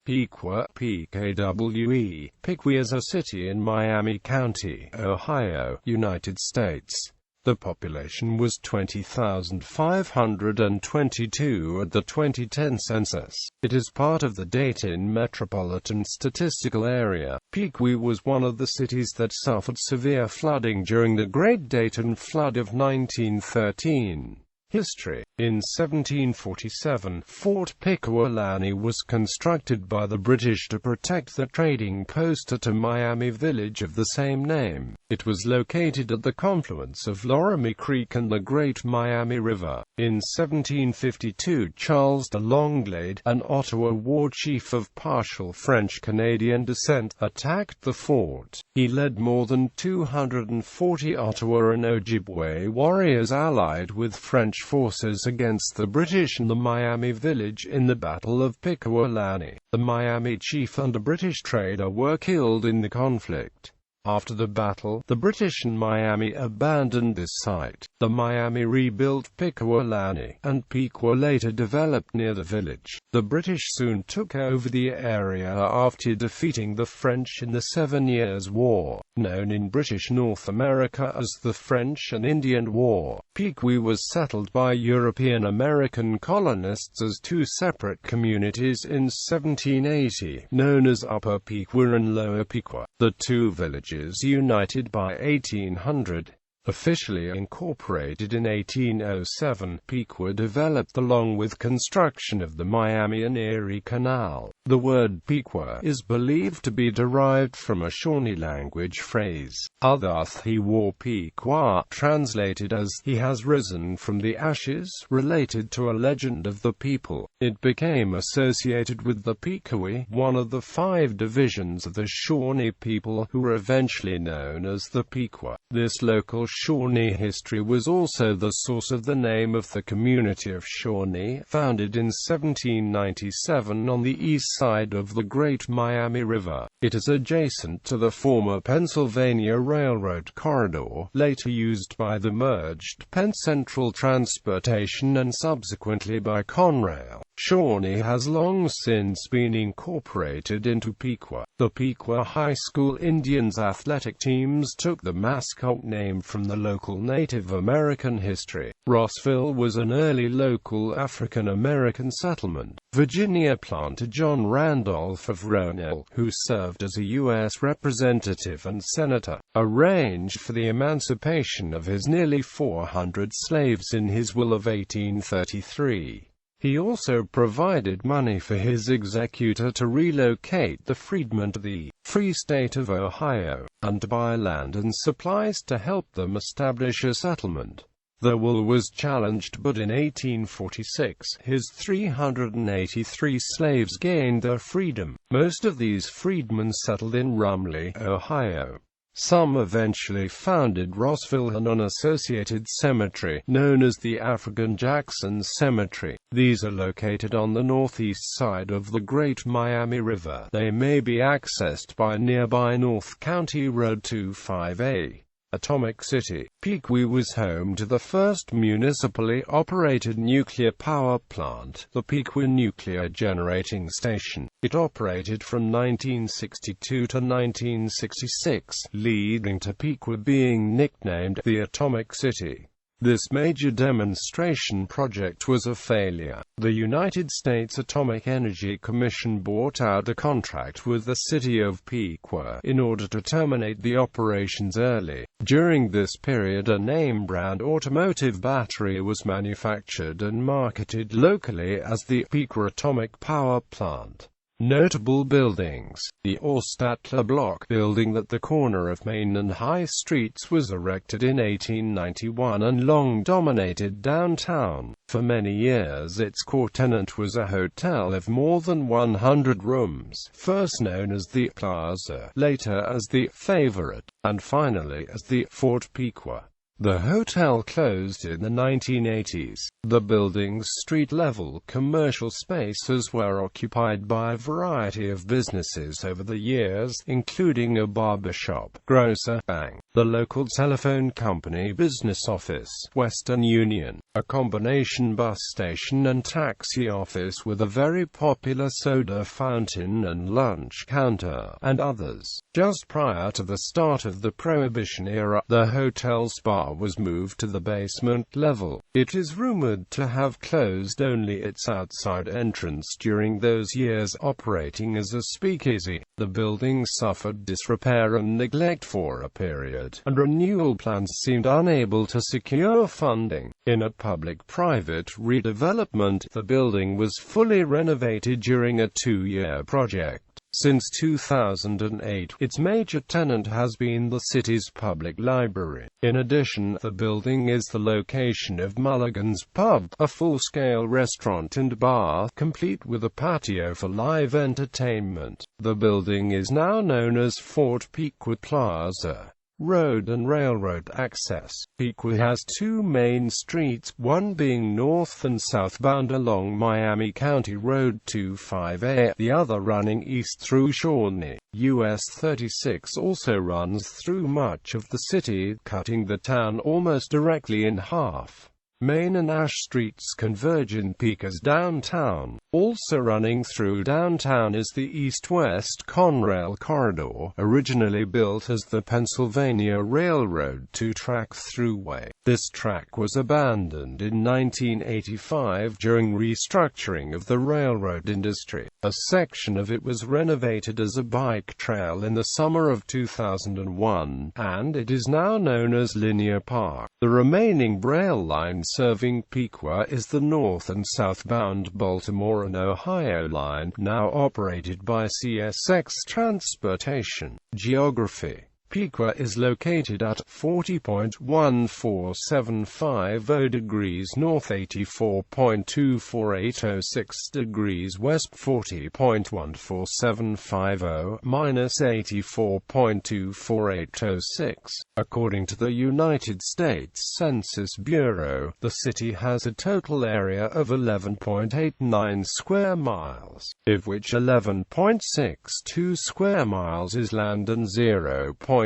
ʻpɪkwə, PKWE. ʻpɪkwə is a city in Miami County, Ohio, United States. The population was 20,522 at the 2010 census. It is part of the Dayton Metropolitan Statistical Area. ʻpɪkwə was one of the cities that suffered severe flooding during the Great Dayton Flood of 1913. History. In 1747, Fort ʻpɪkwə was constructed by the British to protect the trading post at a Miami village of the same name. It was located at the confluence of Laramie Creek and the Great Miami River. In 1752, Charles de Langlade, an Ottawa war chief of partial French-Canadian descent, attacked the fort. He led more than 240 Ottawa and Ojibwe warriors allied with French forces against the British in the Miami village in the Battle of ʻpɪkwə. The Miami chief and a British trader were killed in the conflict. After the battle, the British in Miami abandoned this site. The Miami rebuilt ʻpɪkwə, and ʻpɪkwə later developed near the village. The British soon took over the area after defeating the French in the 7 Years' War, known in British North America as the French and Indian War. ʻpɪkwə was settled by European-American colonists as two separate communities in 1780, known as Upper ʻpɪkwə and Lower ʻpɪkwə. The two villages united by 1800. Officially incorporated in 1807, ʻpɪkwə developed along with construction of the Miami and Erie Canal. The word ʻpɪkwə is believed to be derived from a Shawnee language phrase, ʻpɪkwə, translated as, he has risen from the ashes, related to a legend of the people. It became associated with the ʻpɪkwə, one of the 5 divisions of the Shawnee people who were eventually known as the ʻpɪkwə. This local Shawnee history was also the source of the name of the community of Shawnee, founded in 1797 on the east side of the Great Miami River. It is adjacent to the former Pennsylvania Railroad corridor, later used by the merged Penn Central Transportation and subsequently by Conrail. Shawnee has long since been incorporated into ʻpɪkwə. The ʻpɪkwə High School Indians athletic teams took the mascot name from the local Native American history. Rossville was an early local African American settlement. Virginia planter John Randolph of Roanoke, who served as a U.S. representative and senator, arranged for the emancipation of his nearly 400 slaves in his will of 1833. He also provided money for his executor to relocate the freedmen to the Free State of Ohio, and to buy land and supplies to help them establish a settlement. The will was challenged, but in 1846, his 383 slaves gained their freedom. Most of these freedmen settled in Rumley, Ohio. Some eventually founded Rossville and an associated cemetery, known as the African Jackson Cemetery. These are located on the northeast side of the Great Miami River. They may be accessed by nearby North County Road 25A. Atomic City. ʻpɪkwə was home to the first municipally operated nuclear power plant, the ʻpɪkwə Nuclear Generating Station. It operated from 1962 to 1966, leading to ʻpɪkwə being nicknamed the Atomic City. This major demonstration project was a failure. The United States Atomic Energy Commission bought out a contract with the city of ʻpɪkwə in order to terminate the operations early. During this period, a name-brand automotive battery was manufactured and marketed locally as the ʻpɪkwə Atomic Power Plant. Notable buildings. The States.The block building at the corner of Main and High Streets was erected in 1891 and long dominated downtown. For many years its core tenant was a hotel of more than 100 rooms, first known as the Plaza, later as the Favorite, and finally as the Fort ʻpɪkwə. The hotel closed in the 1980s. The building's street-level commercial spaces were occupied by a variety of businesses over the years, including a barber shop, grocer, bank, the local telephone company, business office, Western Union, a combination bus station and taxi office with a very popular soda fountain and lunch counter, and others. Just prior to the start of the Prohibition era, the hotel's bar was moved to the basement level. It is rumored to have closed only its outside entrance during those years, operating as a speakeasy. The building suffered disrepair and neglect for a period, and renewal plans seemed unable to secure funding. In a public-private redevelopment, the building was fully renovated during a 2-year project. Since 2008, its major tenant has been the city's public library. In addition, the building is the location of Mulligan's Pub, a full-scale restaurant and bar, complete with a patio for live entertainment. The building is now known as Fort PIK-wə Plaza. Road and railroad access. PIK-wə has two main streets, one being north and southbound along Miami County Road 25A, the other running east through Shawnee. US 36 also runs through much of the city, cutting the town almost directly in half. Main and Ash Streets converge in PIKwä's downtown. Also running through downtown is the east-west Conrail corridor, originally built as the Pennsylvania Railroad 2-track throughway. This track was abandoned in 1985 during restructuring of the railroad industry. A section of it was renovated as a bike trail in the summer of 2001, and it is now known as Linear Park. The remaining rail line serving PIKwä is the north and southbound Baltimore and Ohio line, now operated by CSX Transportation. Geography. PIKwä is located at 40.14750 degrees north, 84.24806 degrees west, 40.14750 minus 84.24806. According to the United States Census Bureau, the city has a total area of 11.89 square miles, of which 11.62 square miles is land and 0.27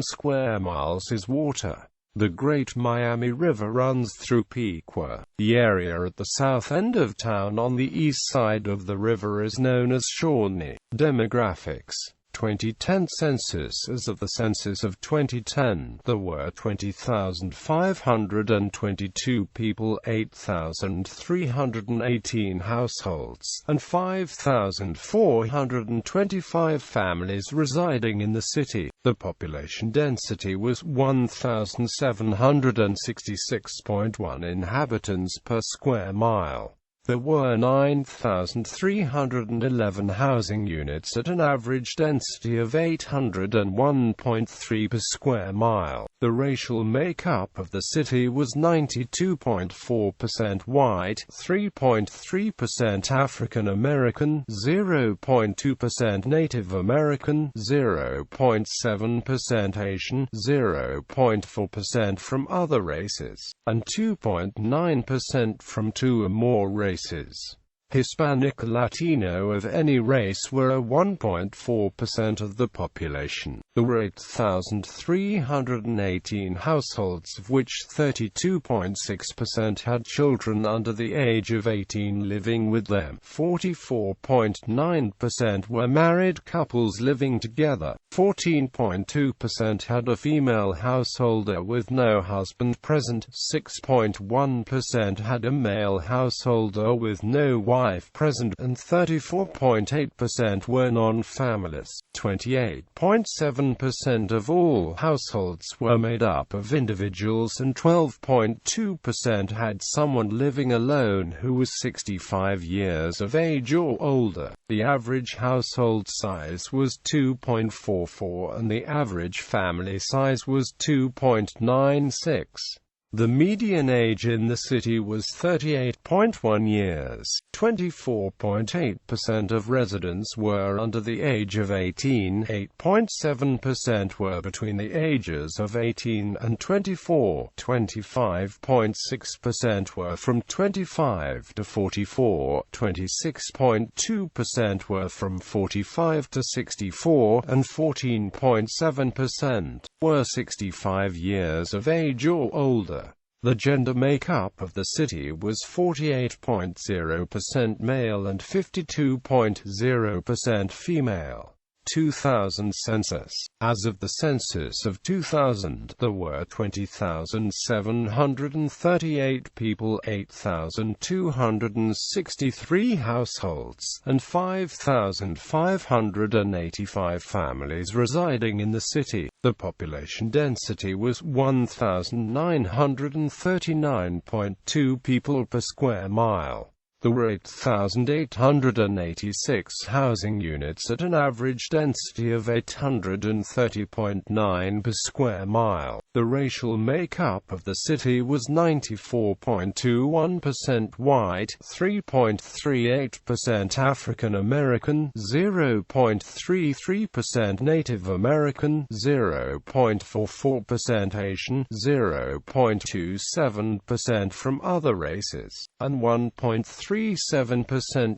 square miles is water. The Great Miami River runs through PIKwä. The area at the south end of town on the east side of the river is known as Shawnee. Demographics. 2010 census. As of the census of 2010, there were 20,522 people, 8,318 households, and 5,425 families residing in the city. The population density was 1,766.1 inhabitants per square mile. There were 9,311 housing units at an average density of 801.3 per square mile. The racial makeup of the city was 92.4% white, 3.3% African American, 0.2% Native American, 0.7% Asian, 0.4% from other races, and 2.9% from two or more races. Hispanic or Latino of any race were 1.4% of the population. There were 8,318 households, of which 32.6% had children under the age of 18 living with them. 44.9% were married couples living together. 14.2% had a female householder with no husband present. 6.1% had a male householder with no wife present, and 34.8% were non-families. 28.7% of all households were made up of individuals, and 12.2% had someone living alone who was 65 years of age or older. The average household size was 2.44 and the average family size was 2.96. The median age in the city was 38.1 years. 24.8% of residents were under the age of 18. 8.7% were between the ages of 18 and 24. 25.6% were from 25 to 44. 26.2% were from 45 to 64, and 14.7% were 65 years of age or older. The gender makeup of the city was 48.0% male and 52.0% female. 2000 census. As of the census of 2000, there were 20,738 people, 8,263 households, and 5,585 families residing in the city. The population density was 1,939.2 people per square mile. There were 8,886 housing units at an average density of 830.9 per square mile. The racial makeup of the city was 94.21% white, 3.38% African American, 0.33% Native American, 0.44% Asian, 0.27% from other races, and 1.37%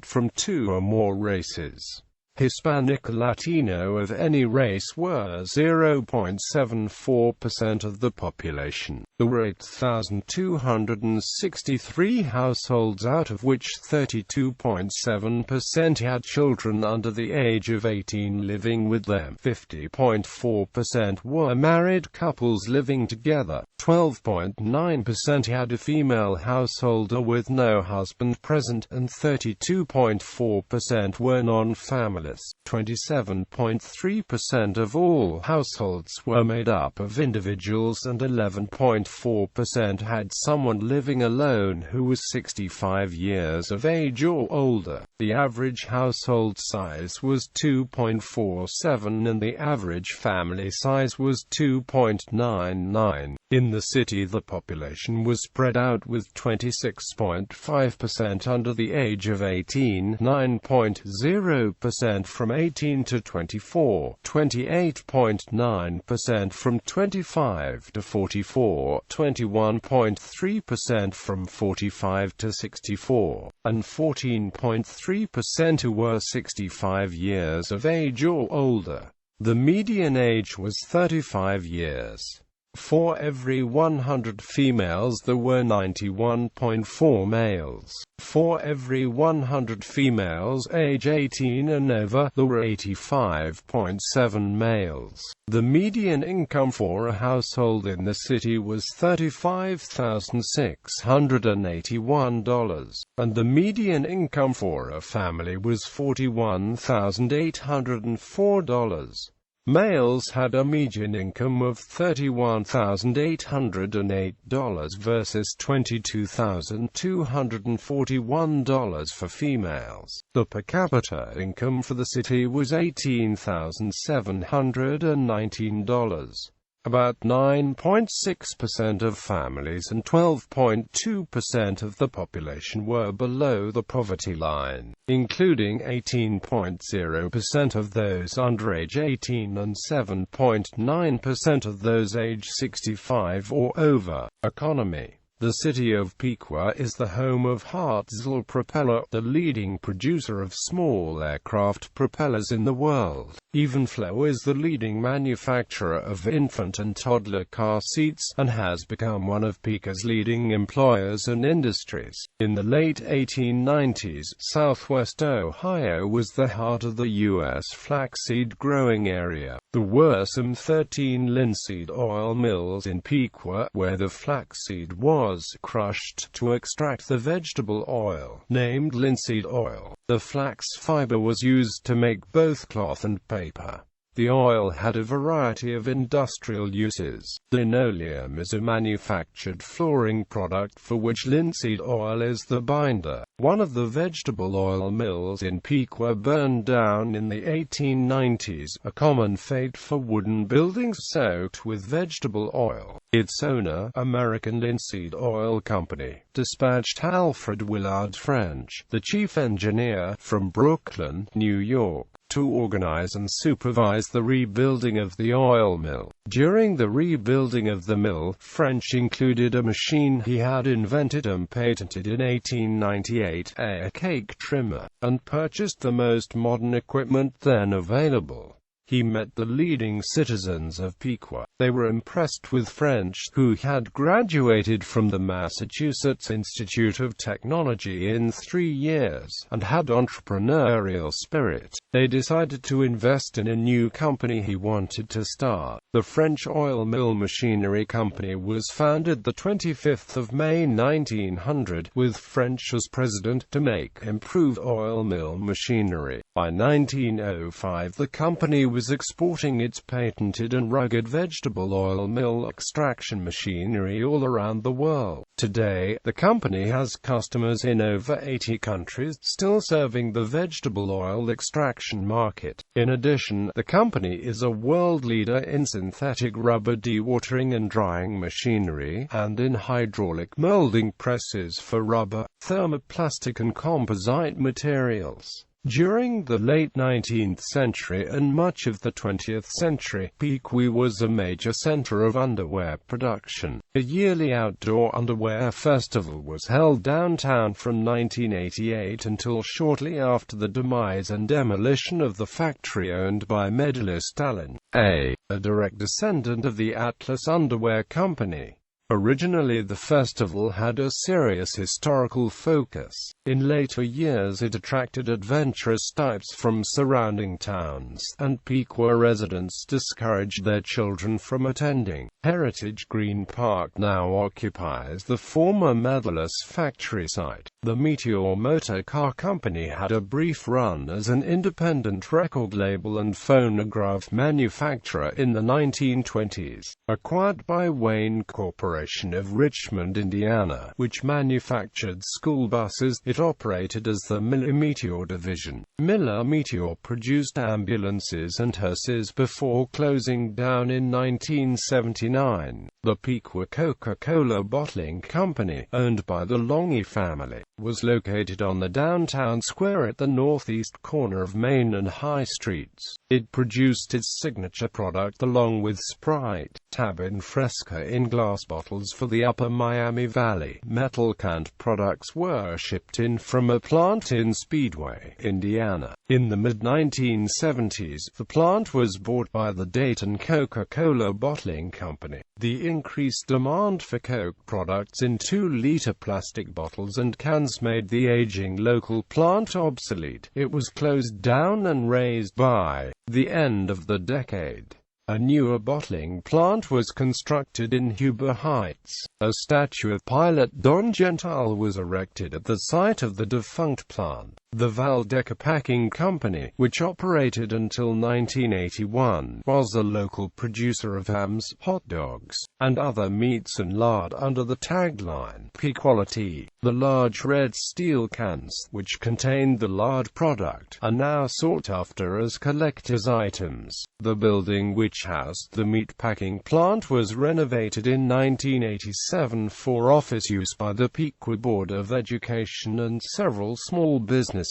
from two or more races. Hispanic or Latino of any race were 0.74% of the population. There were 8,263 households, out of which 32.7% had children under the age of 18 living with them. 50.4% were married couples living together. 12.9% had a female householder with no husband present, and 32.4% were non-family. 27.3% of all households were made up of individuals, and 11.4% had someone living alone who was 65 years of age or older. The average household size was 2.47 and the average family size was 2.99. In the city, the population was spread out with 26.5% under the age of 18, 9.0% from 18 to 24, 28.9% from 25 to 44, 21.3% from 45 to 64, and 14.3% who were 65 years of age or older. The median age was 35 years. For every 100 females there were 91.4 males. For every 100 females age 18 and over, there were 85.7 males. The median income for a household in the city was $35,681, and the median income for a family was $41,804. Males had a median income of $31,808 versus $22,241 for females. The per capita income for the city was $18,719. About 9.6% of families and 12.2% of the population were below the poverty line, including 18.0% of those under age 18 and 7.9% of those age 65 or over. Economy. The city of ʻpɪkwə is the home of Hartzell Propeller, the leading producer of small aircraft propellers in the world. Evenflo is the leading manufacturer of infant and toddler car seats, and has become one of ʻpɪkwə's leading employers and industries. In the late 1890s, Southwest Ohio was the heart of the U.S. flaxseed growing area. There were some 13 linseed oil mills in ʻpɪkwə, where the flaxseed was crushed to extract the vegetable oil, named linseed oil. The flax fiber was used to make both cloth and paper. The oil had a variety of industrial uses. Linoleum is a manufactured flooring product for which linseed oil is the binder. One of the vegetable oil mills in ʻpɪkwə burned down in the 1890s, a common fate for wooden buildings soaked with vegetable oil. Its owner, American Linseed Oil Company, dispatched Alfred Willard French, the chief engineer, from Brooklyn, New York, to organize and supervise the rebuilding of the oil mill. During the rebuilding of the mill, French included a machine he had invented and patented in 1898, a cake trimmer, and purchased the most modern equipment then available. He met the leading citizens of ʻpɪkwə. They were impressed with French, who had graduated from the Massachusetts Institute of Technology in 3 years, and had entrepreneurial spirit. They decided to invest in a new company he wanted to start. The French Oil Mill Machinery Company was founded the 25th of May 1900, with French as president, to make improved oil mill machinery. By 1905 the company was exporting its patented and rugged vegetable oil mill extraction machinery all around the world. Today, the company has customers in over 80 countries, still serving the vegetable oil extraction market. In addition, the company is a world leader in synthetic rubber dewatering and drying machinery, and in hydraulic molding presses for rubber, thermoplastic and composite materials. During the late 19th century and much of the 20th century, ʻpɪkwə was a major center of underwear production. A yearly outdoor underwear festival was held downtown from 1988 until shortly after the demise and demolition of the factory owned by medalist Stalin, a direct descendant of the Atlas Underwear Company. Originally the festival had a serious historical focus. In later years it attracted adventurous types from surrounding towns, and ʻpɪkwə residents discouraged their children from attending. Heritage Green Park now occupies the former Medalist factory site. The Meteor Motor Car Company had a brief run as an independent record label and phonograph manufacturer in the 1920s. Acquired by Wayne Corporation of Richmond, Indiana, which manufactured school buses, it operated as the Miller Meteor division. Miller Meteor produced ambulances and hearses before closing down in 1979. The ʻpɪkwə Coca-Cola Bottling Company, owned by the Longy family, was located on the downtown square at the northeast corner of Main and High Streets. It produced its signature product along with Sprite, Tab and Fresca in glass bottles for the upper Miami Valley. Metal canned products were shipped in from a plant in Speedway, Indiana. In the mid-1970s, the plant was bought by the Dayton Coca-Cola Bottling Company. The increased demand for Coke products in 2-liter plastic bottles and cans made the aging local plant obsolete. It was closed down and razed by the end of the decade. A newer bottling plant was constructed in Huber Heights. A statue of pilot Don Gentile was erected at the site of the defunct plant. The Valdeca Packing Company, which operated until 1981, was a local producer of hams, hot dogs, and other meats and lard under the tagline, ʻpɪkwə. The large red steel cans, which contained the lard product, are now sought after as collector's items. The building which housed the meat packing plant was renovated in 1987 for office use by the ʻpɪkwə Board of Education and several small businesses.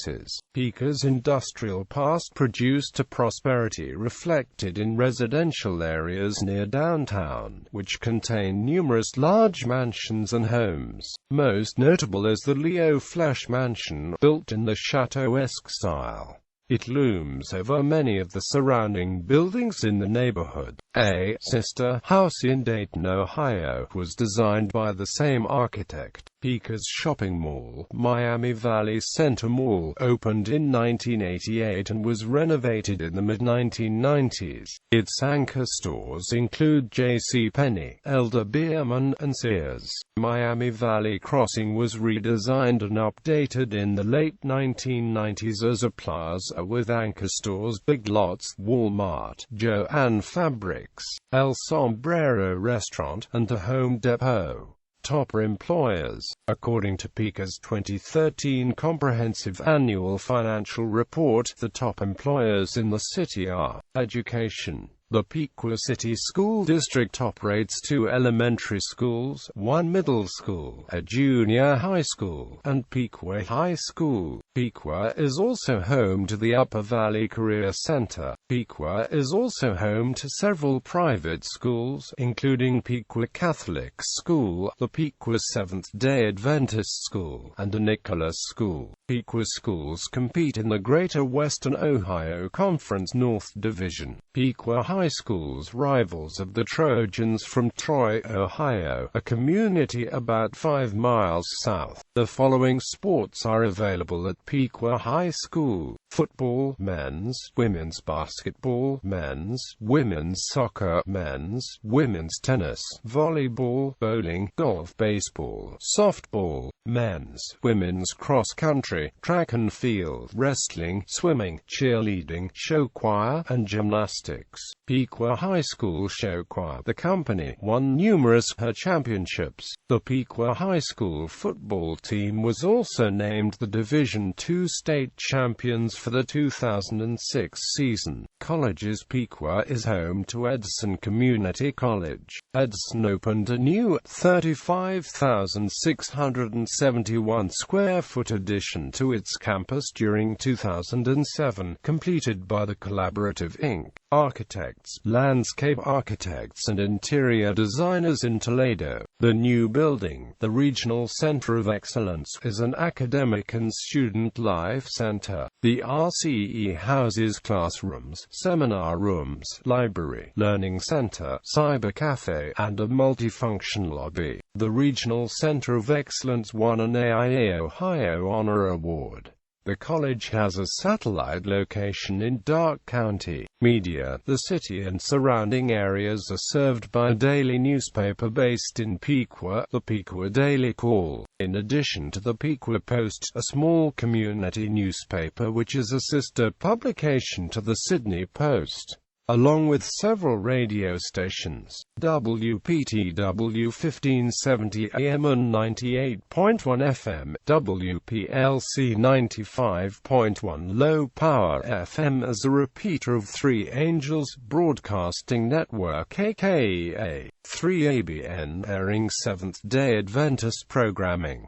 ʻpɪkwə's industrial past produced a prosperity reflected in residential areas near downtown, which contain numerous large mansions and homes. Most notable is the Leo Flesch Mansion, built in the chateau-esque style. It looms over many of the surrounding buildings in the neighborhood. A sister house in Dayton, Ohio, was designed by the same architect. ʻpɪkwə's shopping mall, Miami Valley Center Mall, opened in 1988 and was renovated in the mid-1990s. Its anchor stores include JCPenney, Elder Beerman, and Sears. Miami Valley Crossing was redesigned and updated in the late 1990s as a plaza with anchor stores Big Lots, Walmart, Jo-Ann Fabrics, El Sombrero Restaurant, and a Home Depot. Top employers. According to ʻpɪkwə's 2013 Comprehensive Annual Financial Report, the top employers in the city are: education, The ʻpɪkwə City School District operates 2 elementary schools, 1 middle school, a junior high school, and ʻpɪkwə High School. ʻPiqua is also home to the Upper Valley Career Center. ʻPiqua is also home to several private schools, including ʻPiqwə Catholic School, the ʻPiqwə Seventh-day Adventist School, and a Nicholas School. ʻPiqwə schools compete in the Greater Western Ohio Conference North Division. ʻPiqwə High School's rivals of the Trojans from Troy, Ohio, a community about 5 miles south. The following sports are available at ʻPiqwə High School: football, men's, women's basketball, men's, women's soccer, men's, women's tennis, volleyball, bowling, golf, baseball, softball, men's, women's cross-country, track and field, wrestling, swimming, cheerleading, show choir, and gymnastics. ʻPiqwə High School Show Choir, the company, won numerous championships. The ʻPiqwə High School football team was also named the Division II state champions for the 2006 season. College's ʻPiqwə is home to Edison Community College. Edison opened a new 35,671 square foot addition to its campus during 2007, completed by the Collaborative Inc. Architects, landscape architects and interior designers in Toledo. The new building, the Regional Center of Excellence, is an academic and student life center. The RCE houses classrooms, seminar rooms, library, learning center, cyber cafe, and a multifunction lobby. The Regional Center of Excellence won an AIA Ohio Honor Award. The college has a satellite location in Darke County. Media: the city and surrounding areas are served by a daily newspaper based in ʻPiqwə, the ʻPiqwə Daily Call. In addition to the ʻPiqwə Post, a small community newspaper which is a sister publication to the Sydney Post, along with several radio stations. WPTW 1570 AM and 98.1 FM, WPLC 95.1 Low Power FM as a repeater of 3 Angels Broadcasting Network aka 3ABN, airing Seventh-day Adventist programming.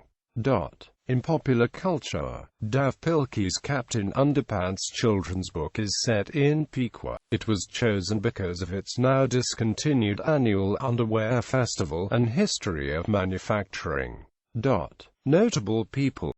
In popular culture, Dav Pilkey's Captain Underpants children's book is set in ʻPiqwə. It was chosen because of its now discontinued annual underwear festival and history of manufacturing. Notable people.